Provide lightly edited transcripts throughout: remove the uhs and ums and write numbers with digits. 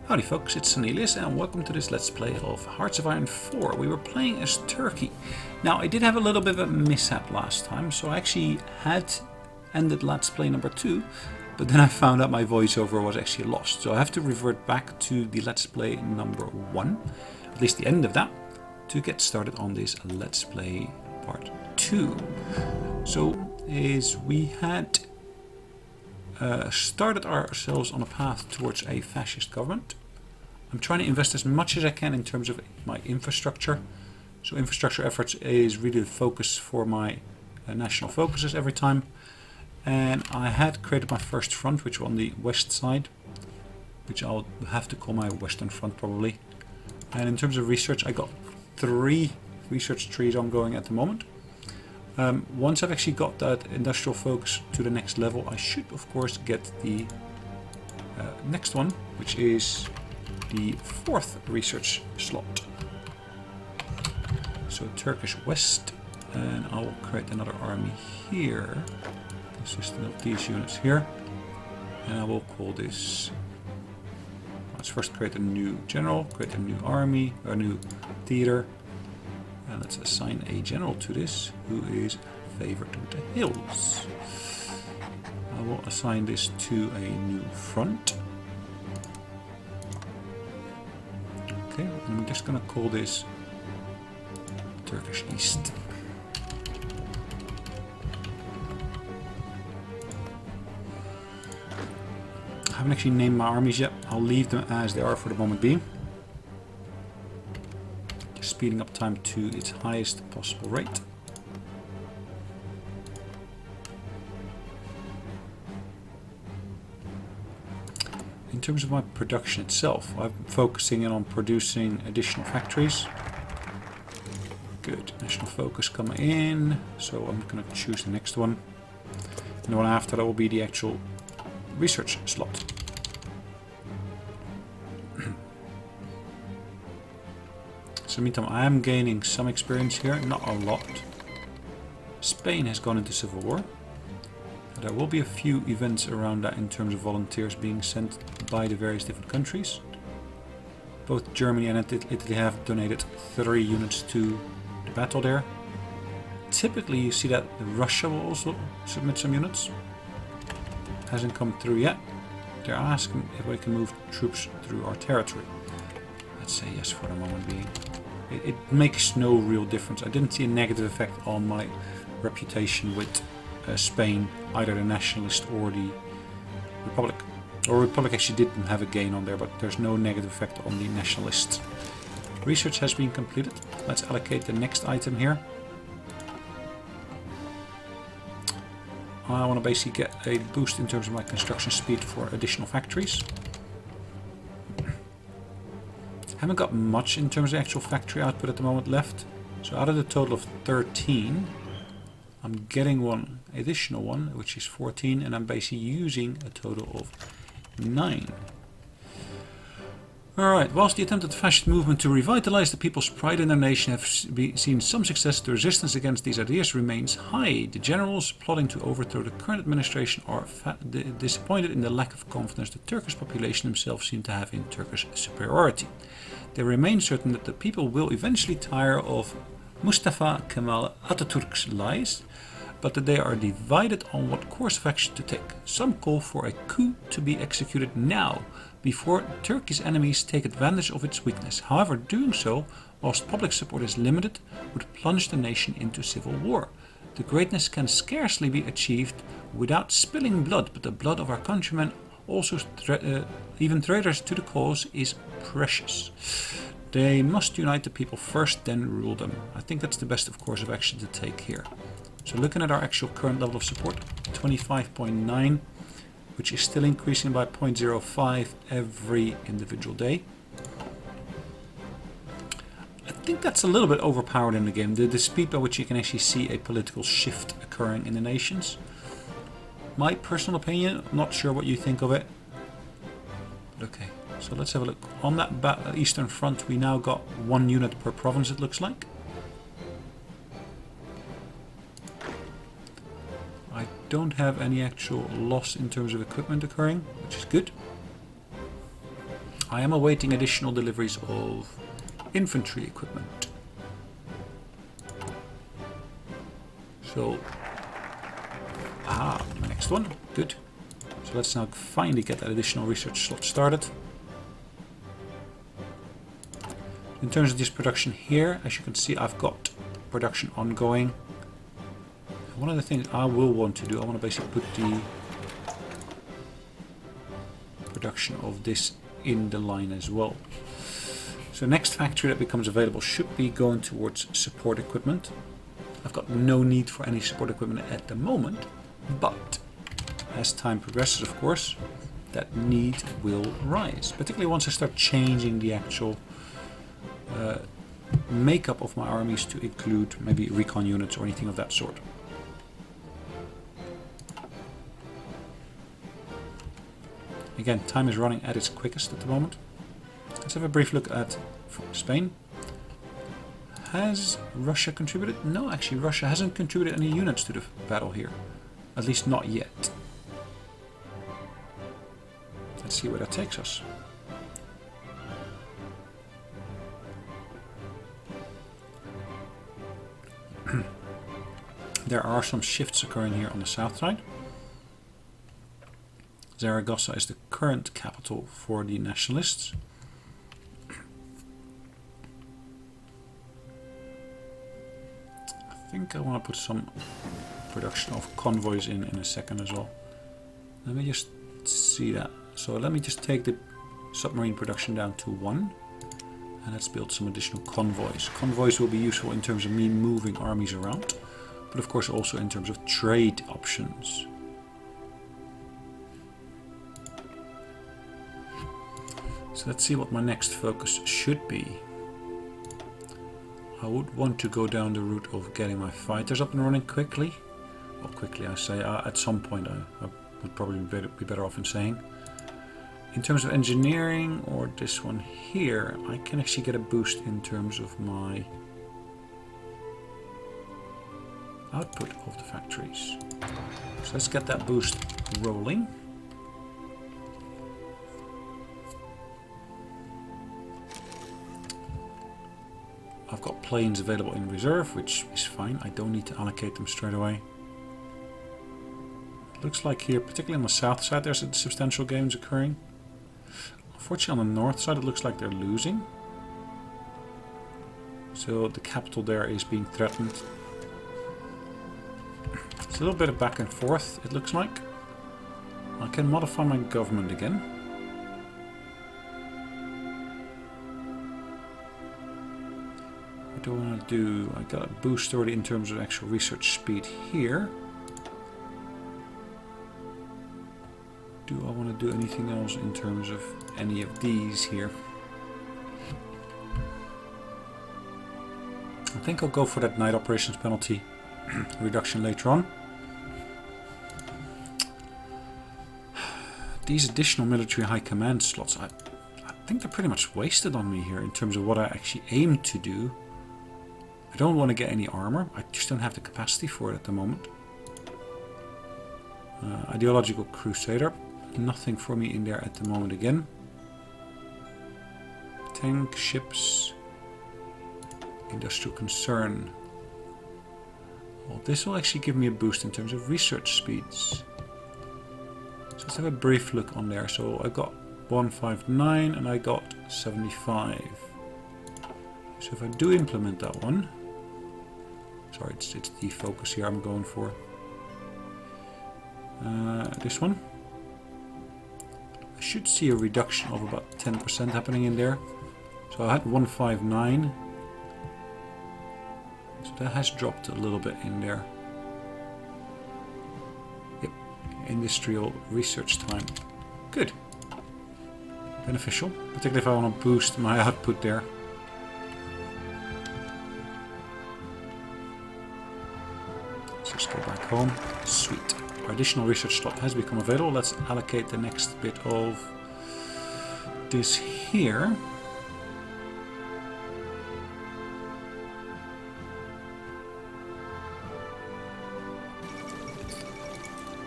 Howdy folks, it's Sonelias and welcome to this Let's Play of Hearts of Iron 4. We were playing as Turkey. Now I did have a little bit of a mishap last time, so I actually had ended Let's Play number 2, but then I found out my voiceover was actually lost. So I have to revert back to the Let's Play number 1, at least the end of that, to get started on this Let's Play part 2. So we had started ourselves on a path towards a fascist government. I'm trying to invest as much as I can in terms of my infrastructure. So infrastructure efforts is really the focus for my national focuses every time. And I had created my first front, which was on the west side, which I'll have to call my western front probably. And in terms of research, I got 3 research trees ongoing at the moment. Once I've actually got that industrial focus to the next level, I should of course get the next one, which is the 4th research slot. So Turkish West, and I will create another army here, consisting of these units here, and I will call this, let's first create a new general, create a new army, a new theater. And let's assign a general to this, who is favored with the hills. I will assign this to a new front. Okay, and I'm just going to call this Turkish East. I haven't actually named my armies yet. I'll leave them as they are for the moment being. Speeding up time to its highest possible rate. In terms of my production itself, I'm focusing in on producing additional factories. Good, national focus coming in, so I'm going to choose the next one. And the one after that will be the actual research slot. So meantime, I am gaining some experience here, not a lot. Spain has gone into civil war. There will be a few events around that in terms of volunteers being sent by the various different countries. Both Germany and Italy have donated 3 units to the battle there. Typically you see that Russia will also submit some units. Hasn't come through yet. They're asking if we can move troops through our territory. Let's say yes for the moment being. It makes no real difference. I didn't see a negative effect on my reputation with Spain, either the Nationalist or the Republic. Or Republic actually didn't have a gain on there, but there's no negative effect on the Nationalists. Research has been completed. Let's allocate the next item here. I want to basically get a boost in terms of my construction speed for additional factories. Haven't got much in terms of actual factory output at the moment left. So out of the total of 13, I'm getting one additional one, which is 14, and I'm basically using a total of 9. Alright, whilst the attempted fascist movement to revitalize the people's pride in their nation have seen some success, the resistance against these ideas remains high. The generals plotting to overthrow the current administration are disappointed in the lack of confidence the Turkish population themselves seem to have in Turkish superiority. They remain certain that the people will eventually tire of Mustafa Kemal Atatürk's lies, but that they are divided on what course of action to take. Some call for a coup to be executed now, before Turkey's enemies take advantage of its weakness. However, doing so, whilst public support is limited, would plunge the nation into civil war. The greatness can scarcely be achieved without spilling blood, but the blood of our countrymen, also even traitors to the cause, is precious. They must unite the people first, then rule them. I think that's the best of course of action to take here. So looking at our actual current level of support, 25.9, which is still increasing by 0.05 every individual day. I think that's a little bit overpowered in the game, the speed by which you can actually see a political shift occurring in the nations. My personal opinion, I'm not sure what you think of it. But okay, so let's have a look. On that eastern front we now got 1 unit per province, it looks like. I don't have any actual loss in terms of equipment occurring, which is good. I am awaiting additional deliveries of infantry equipment. So, my next one, good. So let's now finally get that additional research slot started. In terms of this production here, as you can see, I've got production ongoing. One of the things I will want to do, I want to basically put the production of this in the line as well. So next factory that becomes available should be going towards support equipment. I've got no need for any support equipment at the moment, but as time progresses, of course, that need will rise, particularly once I start changing the actual makeup of my armies to include maybe recon units or anything of that sort. Again, time is running at its quickest at the moment. Let's have a brief look at Spain. Has Russia contributed? No, actually Russia hasn't contributed any units to the battle here. At least not yet. Let's see where that takes us. There are some shifts occurring here on the south side. Zaragoza is the current capital for the nationalists. I think I want to put some production of convoys in a second as well. Let me just see that. So let me just take the submarine production down to 1. And let's build some additional convoys. Convoys will be useful in terms of me moving armies around, but of course also in terms of trade options. So let's see what my next focus should be. I would want to go down the route of getting my fighters up and running quickly. Well, quickly I say, at some point I would probably be better off in saying. In terms of engineering, or this one here, I can actually get a boost in terms of my output of the factories. So let's get that boost rolling. I've got planes available in reserve, which is fine. I don't need to allocate them straight away. Looks like here, particularly on the south side, there's substantial gains occurring. Unfortunately, on the north side, it looks like they're losing. So the capital there is being threatened. It's a little bit of back and forth, it looks like. I can modify my government again. What do I want to do? I got a boost already in terms of actual research speed here. Do I want to do anything else in terms of any of these here? I think I'll go for that night operations penalty reduction later on. These additional military high command slots, I think they're pretty much wasted on me here in terms of what I actually aim to do. I don't want to get any armor. I just don't have the capacity for it at the moment. Ideological Crusader. Nothing for me in there at the moment again. Tank, ships, industrial concern. Well, this will actually give me a boost in terms of research speeds. So let's have a brief look on there. So I got 159 and I got 75. So if I do implement that one, sorry, it's the focus here I'm going for. This one. I should see a reduction of about 10% happening in there. So I had 159. So that has dropped a little bit in there. Yep, industrial research time. Good. Beneficial, particularly if I want to boost my output there. Let's just go back home. Sweet. Our additional research slot has become available. Let's allocate the next bit of this here.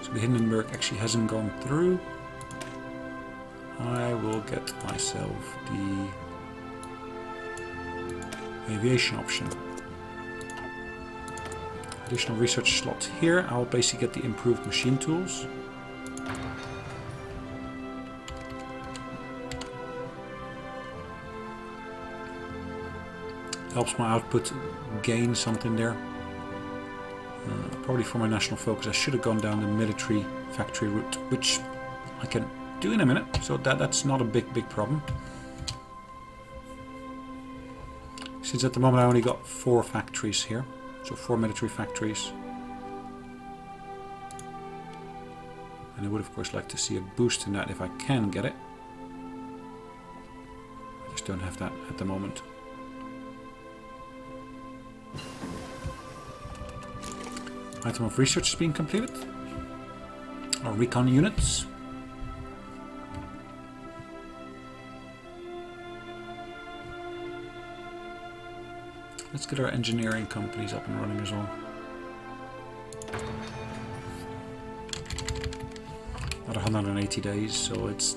So the Hindenburg actually hasn't gone through. I will get myself the aviation option. Additional research slot here. I'll basically get the improved machine tools. Helps my output gain something there. Probably for my national focus I should have gone down the military factory route, which I can do in a minute, so that's not a big problem. Since at the moment I only got 4 factories here, so 4 military factories. And I would of course like to see a boost in that if I can get it. I just don't have that at the moment. Item of research is being completed. Our recon units. Let's get our engineering companies up and running as well. Not 180 days, so it's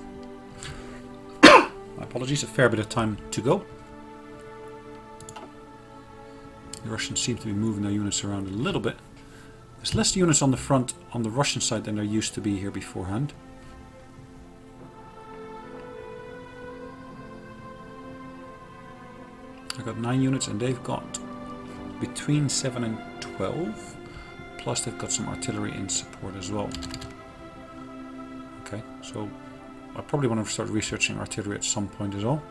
my apologies, a fair bit of time to go. The Russians seem to be moving their units around a little bit. There's less units on the front on the Russian side than there used to be here beforehand. I got 9 units and they've got between 7 and 12. Plus they've got some artillery in support as well. Okay, so I probably want to start researching artillery at some point as well.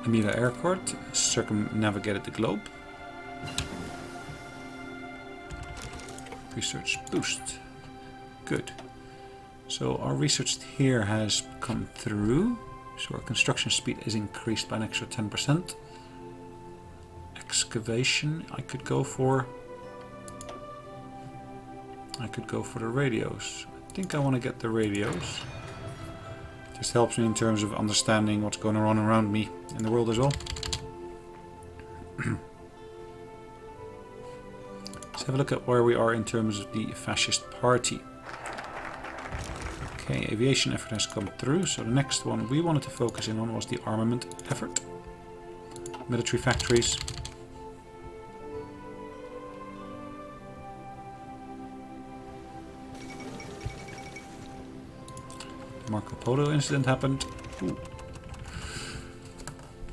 Amida Airport circumnavigated the globe. Research boost. Good. So our research here has come through. So our construction speed is increased by an extra 10%. Excavation I could go for. I could go for the radios. I think I want to get the radios. Just helps me in terms of understanding what's going on around me in the world as well. Let's have a look at where we are in terms of the fascist party. Okay, aviation effort has come through, so the next one we wanted to focus in on was the armament effort. Military factories. Marco Polo incident happened. Ooh.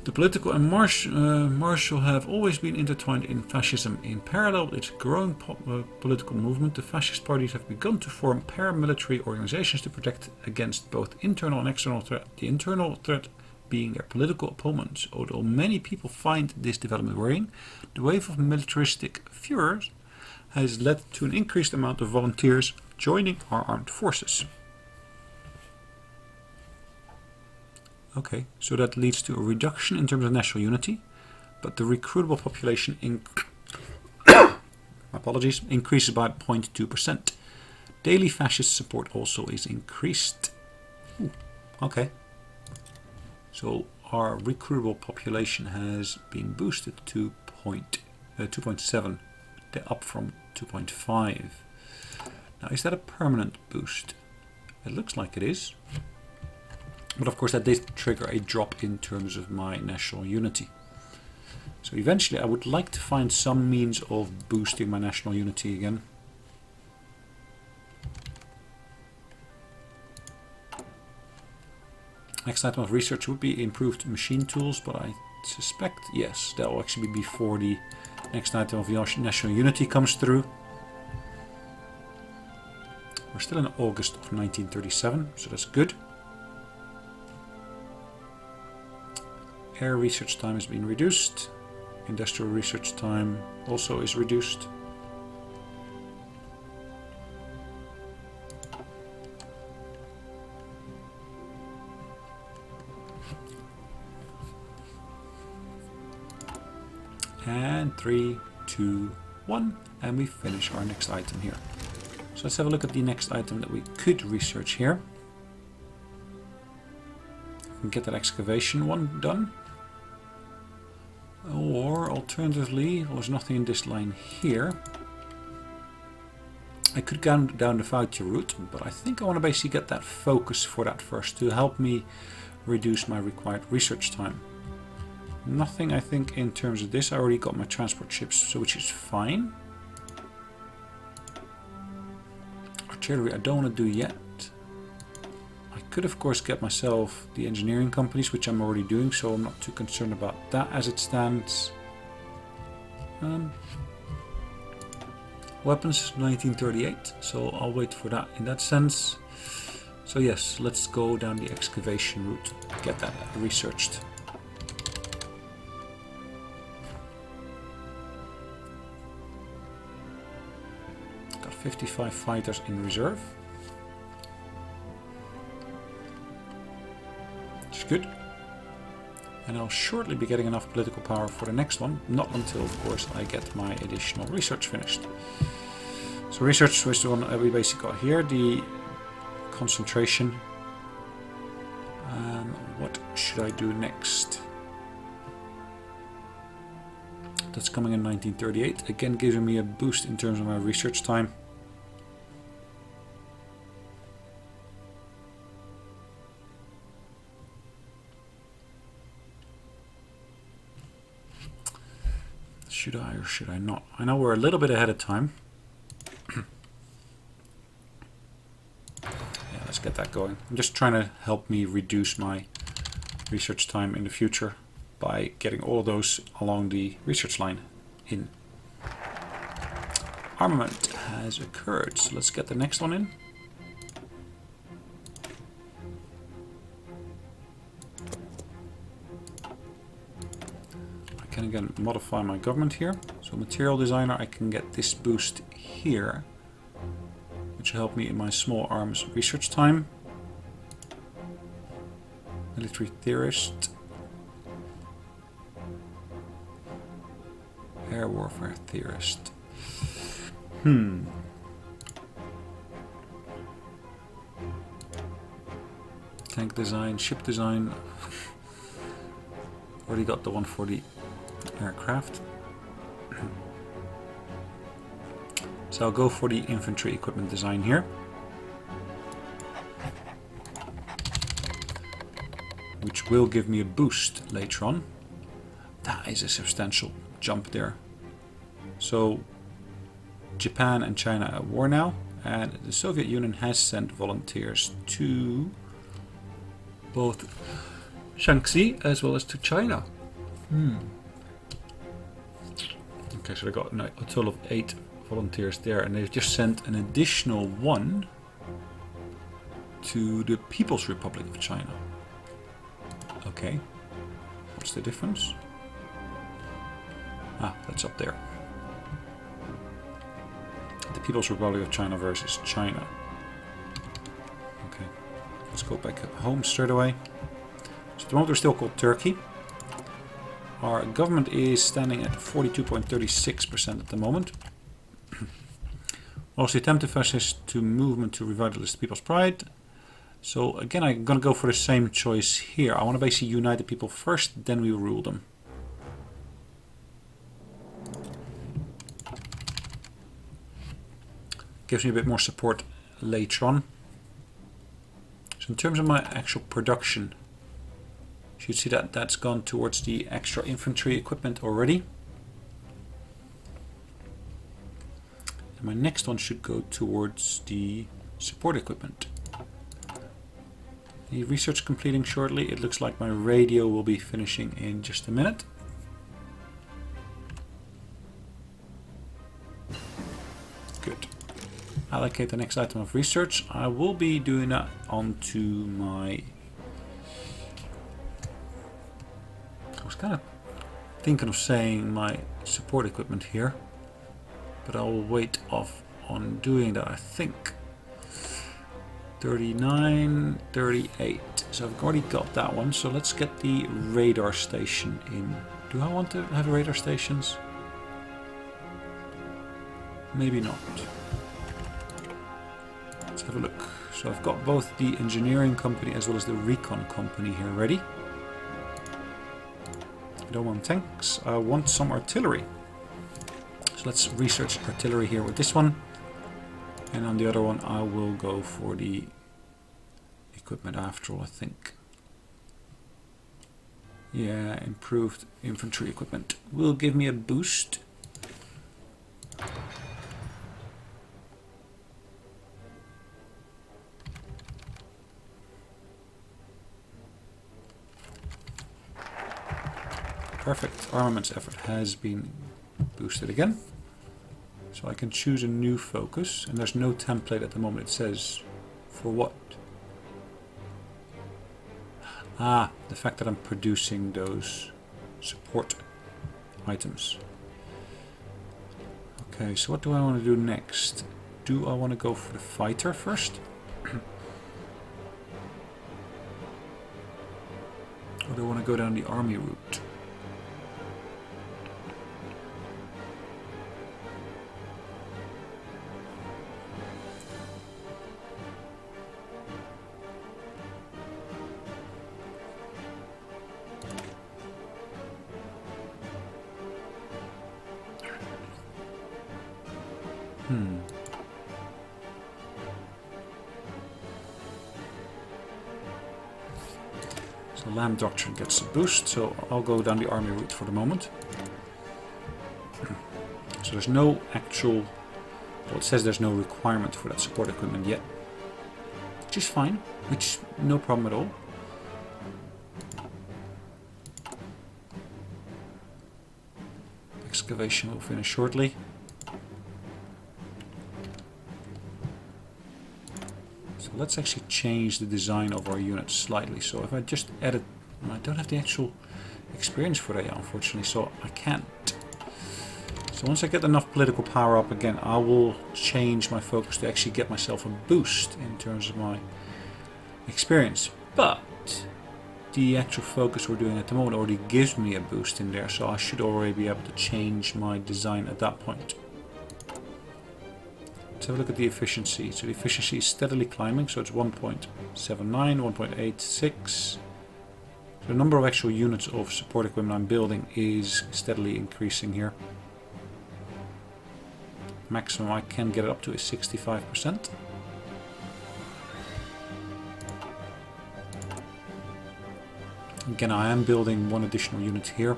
The political and martial have always been intertwined in fascism. In parallel with its growing political movement, the fascist parties have begun to form paramilitary organizations to protect against both internal and external threat. The internal threat being their political opponents. Although many people find this development worrying, the wave of militaristic Führers has led to an increased amount of volunteers joining our armed forces. Okay, so that leads to a reduction in terms of national unity, but the recruitable population increases by 0.2%. Daily fascist support also is increased. Ooh, okay. So our recruitable population has been boosted to 2.7, up from 2.5. Now, is that a permanent boost? It looks like it is. But of course that did trigger a drop in terms of my national unity. So eventually I would like to find some means of boosting my national unity again. Next item of research would be improved machine tools, but I suspect, yes, that will actually be before the next item of national unity comes through. We're still in August of 1937, so that's good. Air research time has been reduced. Industrial research time also is reduced. And 3, 2, 1, and we finish our next item here. So let's have a look at the next item that we could research here. And get that excavation one done. Or alternatively, well, there's nothing in this line here. I could go down the voucher route, but I think I want to basically get that focus for that first to help me reduce my required research time. Nothing, I think, in terms of this. I already got my transport ships, so which is fine. Artillery I don't want to do yet. I could, of course, get myself the engineering companies, which I'm already doing, so I'm not too concerned about that as it stands. Weapons 1938, so I'll wait for that in that sense. So yes, let's go down the excavation route, get that researched. Got 55 fighters in reserve. Which is good. And I'll shortly be getting enough political power for the next one, not until, of course, I get my additional research finished. So research was the one we basically got here, the concentration. What should I do next? That's coming in 1938, again giving me a boost in terms of my research time. Should I or should I not? I know we're a little bit ahead of time. Yeah, let's get that going. I'm just trying to help me reduce my research time in the future by getting all those along the research line in. Armament has occurred, so let's get the next one in. I can again modify my government here. So material designer, I can get this boost here, which will help me in my small arms research time. Military theorist. Air warfare theorist. Tank design, ship design. Already got the one for the aircraft. So I'll go for the infantry equipment design here. Which will give me a boost later on. That is a substantial jump there. So Japan and China are at war now, and the Soviet Union has sent volunteers to both Shaanxi as well as to China. Okay, so I got a total of 8 volunteers there, and they've just sent an additional 1 to the People's Republic of China. Okay, what's the difference? Ah, that's up there. The People's Republic of China versus China. Okay, let's go back home straight away. So at the moment we're still called Turkey. Our government is standing at 42.36% at the moment. Also, attempt to fascist to movement to revitalize the people's pride. So again, I'm going to go for the same choice here. I want to basically unite the people first, then we rule them. Gives me a bit more support later on. So in terms of my actual production, you should see that that's gone towards the extra infantry equipment already. And my next one should go towards the support equipment. The research completing shortly. It looks like my radio will be finishing in just a minute. Good. Allocate the next item of research. I will be doing that onto my... I was kind of thinking of saying my support equipment here, but I will wait off on doing that. I think 39, 38. So I've already got that one. So let's get the radar station in. Do I want to have radar stations? Maybe not. Let's have a look. So I've got both the engineering company as well as the recon company here ready. don't want tanks. I want some artillery. So let's research artillery here with this one. And on the other one I will go for the equipment after all, I think. Yeah, improved infantry equipment will give me a boost. Perfect. Armaments effort has been boosted again. So I can choose a new focus, and there's no template at the moment. It says for what? Ah, the fact that I'm producing those support items. Okay, so what do I want to do next? Do I want to go for the fighter first? Or do I want to go down the army route? So Land Doctrine gets a boost, so I'll go down the army route for the moment. So there's no actual... Well, it says there's no requirement for that support equipment yet. Which is fine, which is no problem at all. Excavation will finish shortly. So let's actually change the design of our units slightly. So if I just edit, I don't have the actual experience for that, unfortunately, so I can't. So once I get enough political power up again, I will change my focus to actually get myself a boost in terms of my experience. But the actual focus we're doing at the moment already gives me a boost in there, so I should already be able to change my design at that point. Let's have a look at the efficiency. So the efficiency is steadily climbing, so it's 1.79, 1.86. So the number of actual units of support equipment I'm building is steadily increasing here. Maximum I can get it up to is 65%. Again, I am building one additional unit here.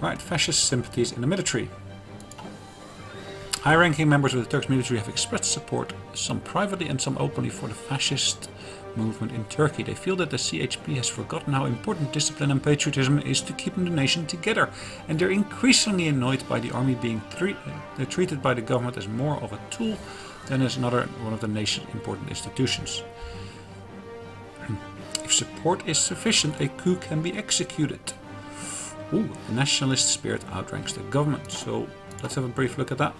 Right, fascist sympathies in the military. High-ranking members of the Turkish military have expressed support, some privately and some openly, for the fascist movement in Turkey. They feel that the CHP has forgotten how important discipline and patriotism is to keeping the nation together, and they're increasingly annoyed by the army being treated by the government as more of a tool than as another one of the nation's important institutions. If support is sufficient, a coup can be executed. Ooh, the nationalist spirit outranks the government. So let's have a brief look at that.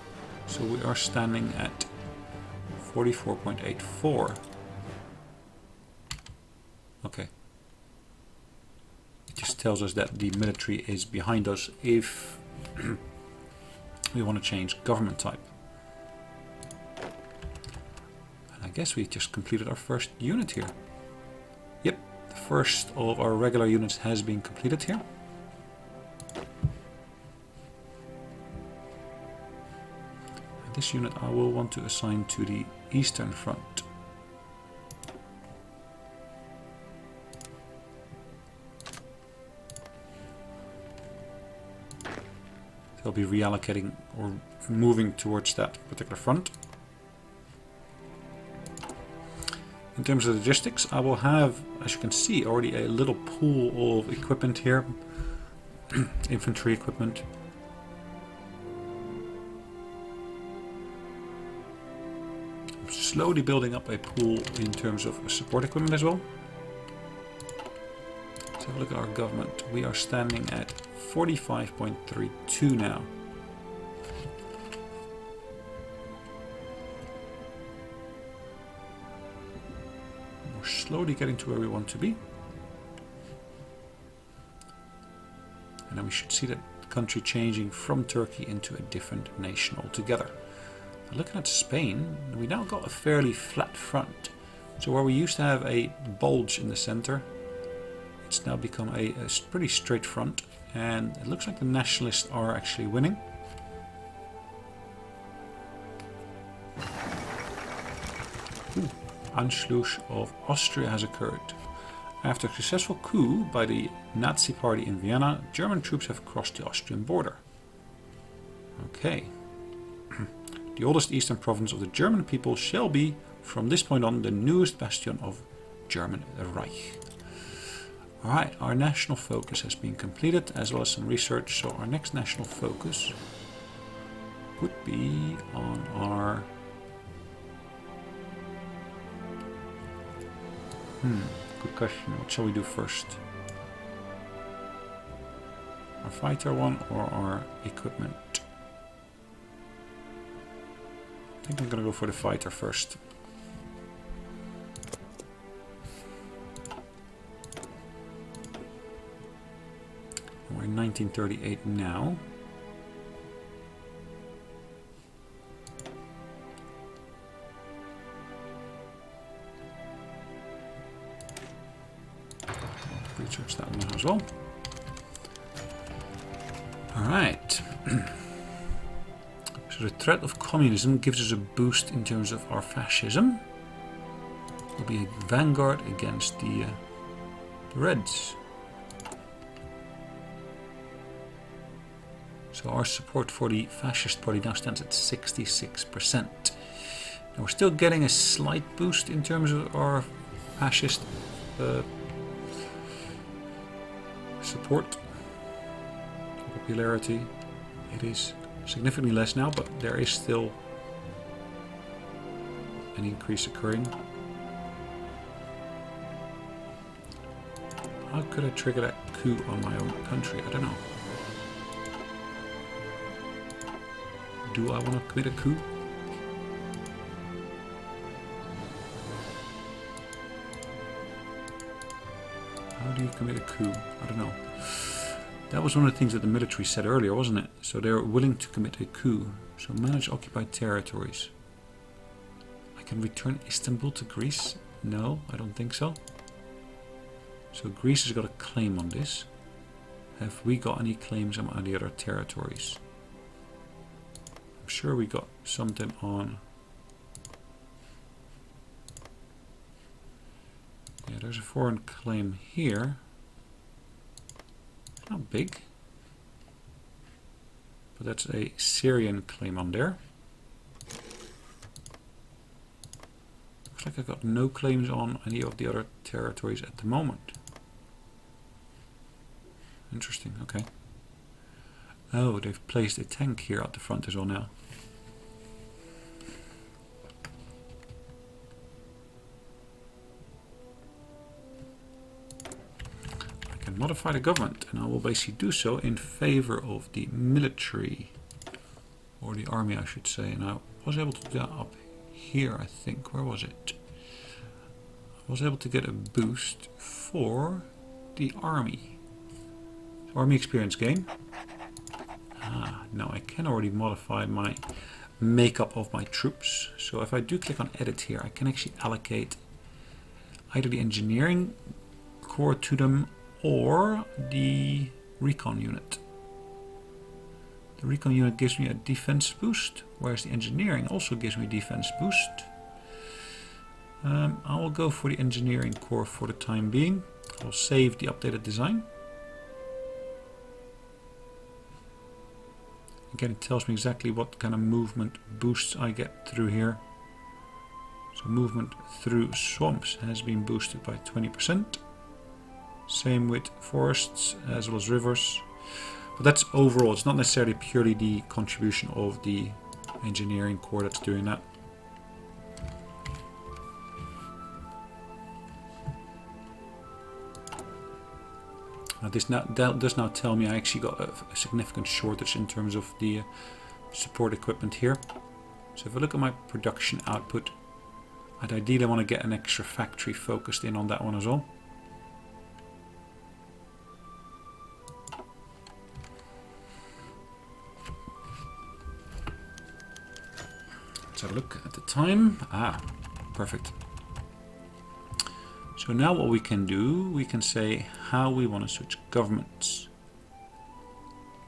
So we are standing at 44.84. Okay. It just tells us that the military is behind us if we want to change government type. And I guess we just completed our first unit here. Yep, the first of our regular units has been completed here. And this unit I will want to assign to the Eastern Front. They'll be reallocating or moving towards that particular front. In terms of logistics, I will have, as you can see, already a little pool of equipment here. Infantry equipment. I'm slowly building up a pool in terms of support equipment as well. Let's have a look at our government. We are standing at 45.32 now. We're slowly getting to where we want to be. And then we should see that country changing from Turkey into a different nation altogether. Looking at Spain, we now got a fairly flat front. So where we used to have a bulge in the center, it's now become a pretty straight front. And it looks like the nationalists are actually winning. Anschluss of Austria has occurred. After a successful coup by the Nazi party in Vienna, German troops have crossed the Austrian border. Okay. The oldest eastern province of the German people shall be, from this point on, the newest bastion of German Reich. Alright, our national focus has been completed, as well as some research, so our next national focus would be on our... Good question. What shall we do first? Our fighter one or our equipment? I think I'm gonna go for the fighter first. We're in 1938 now. Research that one as well. Alright. So the threat of communism gives us a boost in terms of our fascism. We'll be a vanguard against the Reds. So our support for the fascist party now stands at 66%. Now we're still getting a slight boost in terms of our fascist support, popularity. It is significantly less now, but there is still an increase occurring. How could I trigger that coup on my own country? I don't know. Do I want to commit a coup? How do you commit a coup? I don't know. That was one of the things that the military said earlier, wasn't it? So they're willing to commit a coup. So manage occupied territories. I can return Istanbul to Greece? No, I don't think so. So Greece has got a claim on this. Have we got any claims on the other territories? I'm sure we got something on... Yeah, there's a foreign claim here. It's not big. But that's a Syrian claim on there. Looks like I got no claims on any of the other territories at the moment. Interesting, okay. Oh, they've placed a tank here at the front as well now. I can modify the government, and I will basically do so in favor of the military. Or the army, I should say. And I was able to do that up here, I think. Where was it? I was able to get a boost for the army. Army experience gain. Now I can already modify my makeup of my troops. So if I do click on edit here, I can actually allocate either the engineering corps to them or the recon unit. The recon unit gives me a defense boost, whereas the engineering also gives me a defense boost. I will go for the engineering corps for the time being. I'll save the updated design. Again, it tells me exactly what kind of movement boosts I get through here. So movement through swamps has been boosted by 20%. Same with forests as well as rivers. But that's overall, it's not necessarily purely the contribution of the engineering corps that's doing that. This does now tell me I actually got a significant shortage in terms of the support equipment here. So if I look at my production output, I'd ideally want to get an extra factory focused in on that one as well. Let's have a look at the time. Ah, perfect. So now what we can do, we can say how we want to switch governments.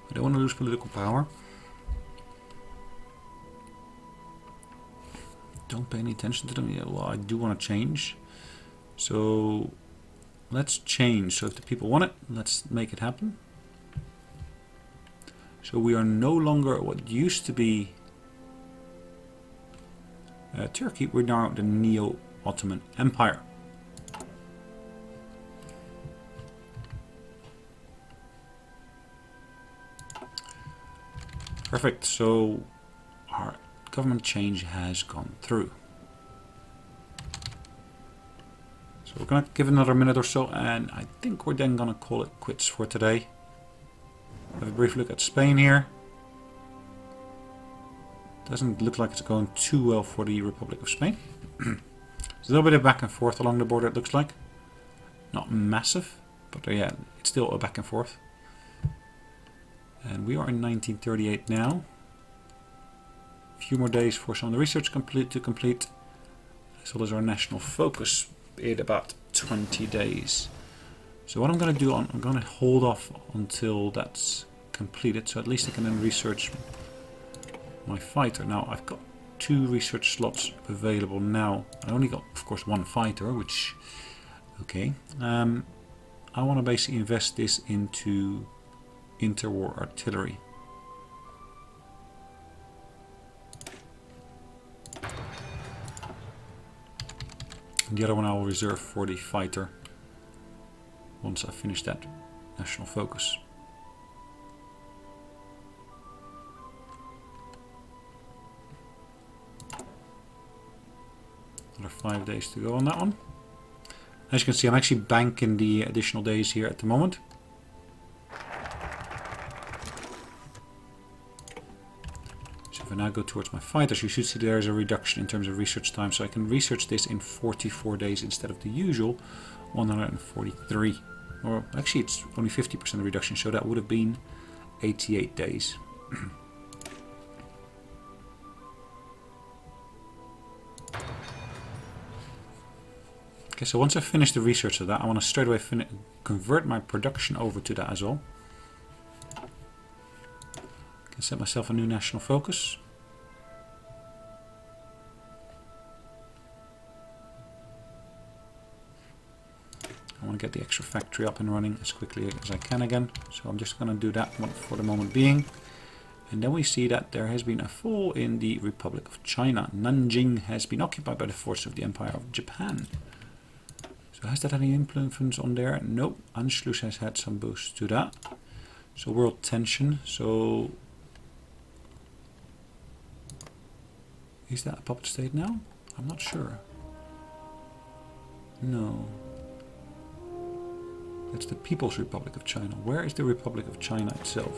I don't want to lose political power. Don't pay any attention to them. Yeah, well, I do want to change. So let's change. So if the people want it, let's make it happen. So we are no longer what used to be Turkey. We're now the neo-Ottoman Empire. Perfect. So our government change has gone through. So we're going to give it another minute or so, and I think we're then going to call it quits for today. Have a brief look at Spain here. Doesn't look like it's going too well for the Republic of Spain. There's a little bit of back and forth along the border, it looks like. Not massive, but yeah, it's still a back and forth. And we are in 1938 now. A few more days for some of the research to complete, as well as our national focus in about 20 days. So what I'm going to do, I'm going to hold off until that's completed, so at least I can then research my fighter. Now I've got 2 research slots available now. I only got, of course, 1 fighter, which, okay. I want to basically invest this into interwar artillery. And the other one I will reserve for the fighter once I finish that national focus. Another 5 days to go on that one. As you can see, I'm actually banking the additional days here at the moment. So if I now go towards my fighters, you should see there is a reduction in terms of research time. So I can research this in 44 days instead of the usual 143. Or actually it's only 50% reduction, so that would have been 88 days. Okay, so once I finish the research of that, I want to straight away convert my production over to that as well. I can set myself a new national focus. I want to get the extra factory up and running as quickly as I can again. So I'm just going to do that one for the moment being. And then we see that there has been a fall in the Republic of China. Nanjing has been occupied by the forces of the Empire of Japan. So has that any influence on there? No. Anschluss has had some boost to that. So world tension. So is that a puppet state now? I'm not sure. No. That's the People's Republic of China. Where is the Republic of China itself?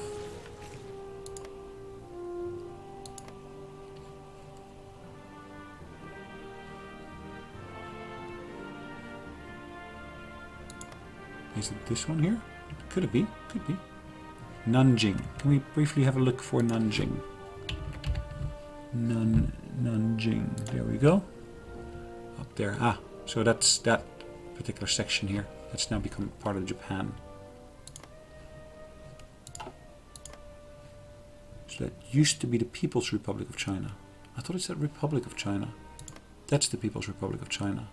Is it this one here? Could it be? Could be. Nanjing. Can we briefly have a look for Nanjing? Nanjing. There we go. Up there. Ah, so that's that particular section here. That's now become part of Japan. So that used to be the People's Republic of China. I thought it said Republic of China. That's the People's Republic of China.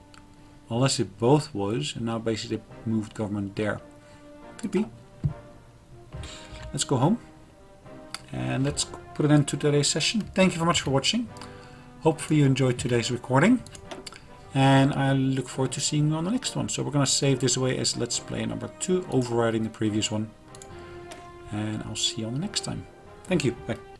Unless it both was, and now basically they moved government there. Could be. Let's go home. And let's put an end to today's session. Thank you very much for watching. Hopefully you enjoyed today's recording. And I look forward to seeing you on the next one. So we're going to save this away as Let's Play number 2, overriding the previous one. And I'll see you on the next time. Thank you. Bye.